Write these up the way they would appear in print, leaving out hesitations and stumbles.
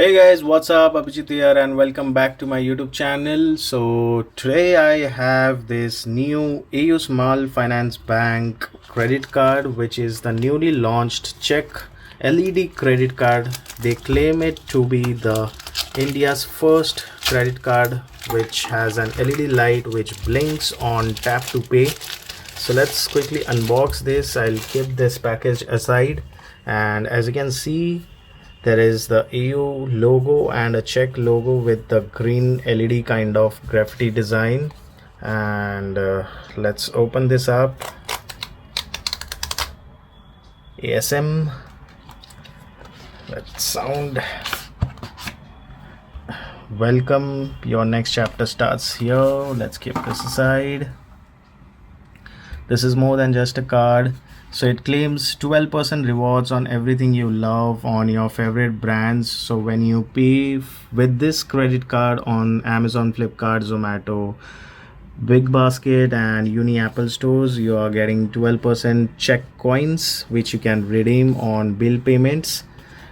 Hey guys, what's up? Abhijit here, and welcome back to my YouTube channel. So, today I have this new AU Small Finance Bank credit card, which is the newly launched Check LED credit card. They claim it to be the India's first credit card which has an LED light which blinks on tap to pay. So, let's quickly unbox this. I'll keep this package aside, and as you can see, there is the AU logo and a check logo with the green LED kind of graffiti design. And let's open this up. ASM. Let's sound. Welcome. Your next chapter starts here. Let's keep this aside. This is more than just a card. So it claims 12% rewards on everything you love on your favorite brands. So when you pay with this credit card on Amazon, Flipkart, Zomato, Big Basket and Uni Apple stores, you are getting 12% check coins which you can redeem on bill payments.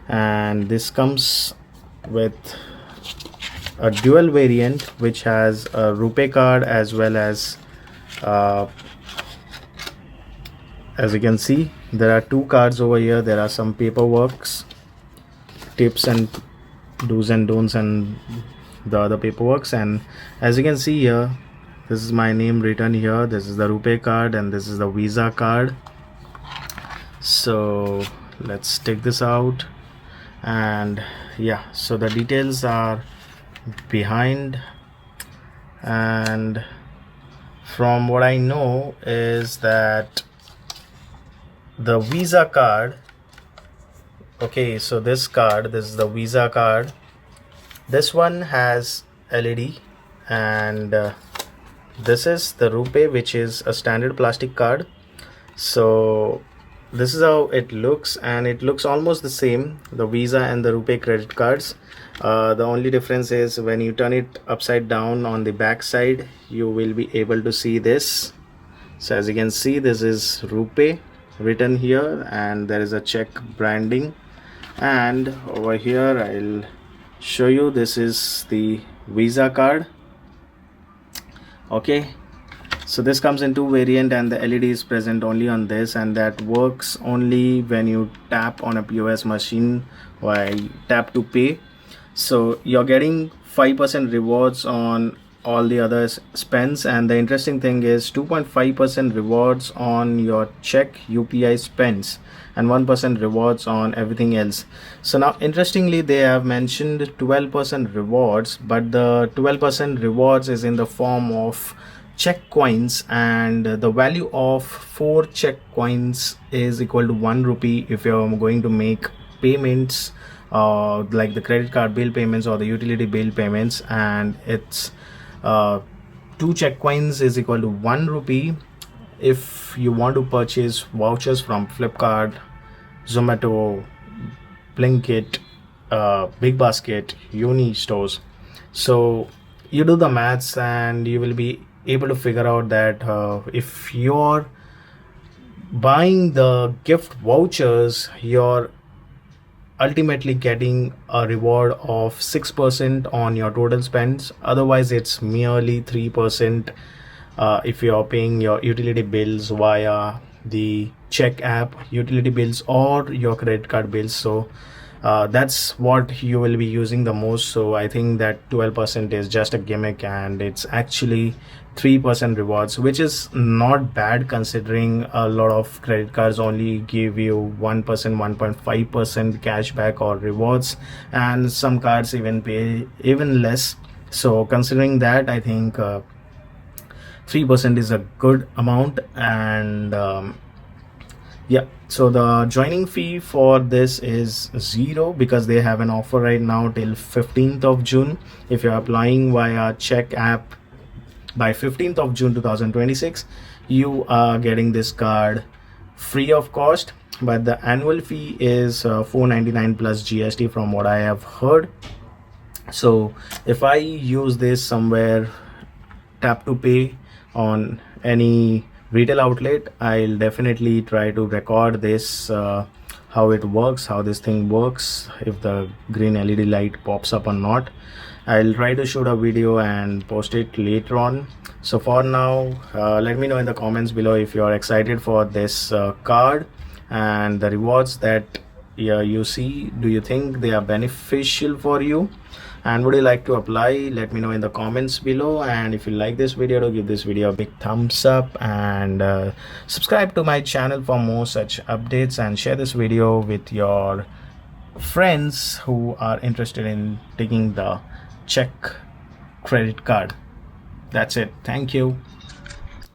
And this comes with a dual variant which has a RuPay card as well as you can see, there are two cards over here. There are some paperworks, tips and do's and don'ts, and the other paperworks. And as you can see here, this is my name written here. This is the RuPay card and this is the Visa card. So let's take this out. And yeah, so the details are behind, and from what I know is that the Visa card, okay, so this is the Visa card. This one has LED, and this is the RuPay, which is a standard plastic card. So this is how it looks, and it looks almost the same, the Visa and the RuPay credit cards. The only difference is when you turn it upside down on the back side, you will be able to see this. So as you can see, this is RuPay written here, and there is a check branding. And over here I'll show you, this is the Visa card. Okay, so this comes in two variant, and the LED is present only on this, and that works only when you tap on a POS machine or tap to pay. So you're getting 5% rewards on all the other spends, and the interesting thing is 2.5% rewards on your check UPI spends and 1% rewards on everything else. So now interestingly, they have mentioned 12% rewards, but the 12% rewards is in the form of check coins, and the value of 4 check coins is equal to 1 rupee if you're going to make payments like the credit card bill payments or the utility bill payments. And it's 2 check coins is equal to 1 rupee if you want to purchase vouchers from Flipkart, Zomato, Blinkit, Big Basket, Uni stores. So you do the maths and you will be able to figure out that if you're buying the gift vouchers, you're ultimately getting a reward of 6% on your total spends. Otherwise it's merely 3% if you're paying your utility bills via the check app, utility bills or your credit card bills. So that's what you will be using the most. So I think that 12% is just a gimmick, and it's actually 3% rewards, which is not bad considering a lot of credit cards only give you 1%, 1.5% cashback or rewards, and some cards even pay even less. So considering that, I think 3% is a good amount. And yeah, so the joining fee for this is 0 because they have an offer right now till 15th of June. If you're applying via check app by 15th of June 2026, you are getting this card free of cost, but the annual fee is 499 plus GST from what I have heard. So if I use this somewhere, tap to pay on any retail outlet, I'll definitely try to record this how it works, how this thing works, if the green LED light pops up or not. I'll try to shoot a video and post it later on. So for now, let me know in the comments below if you're excited for this card and the rewards that you see. Do you think they are beneficial for you, and would you like to apply? Let me know in the comments below. And if you like this video, to give this video a big thumbs up, and subscribe to my channel for more such updates, and share this video with your friends who are interested in taking the check credit card. That's it. Thank you.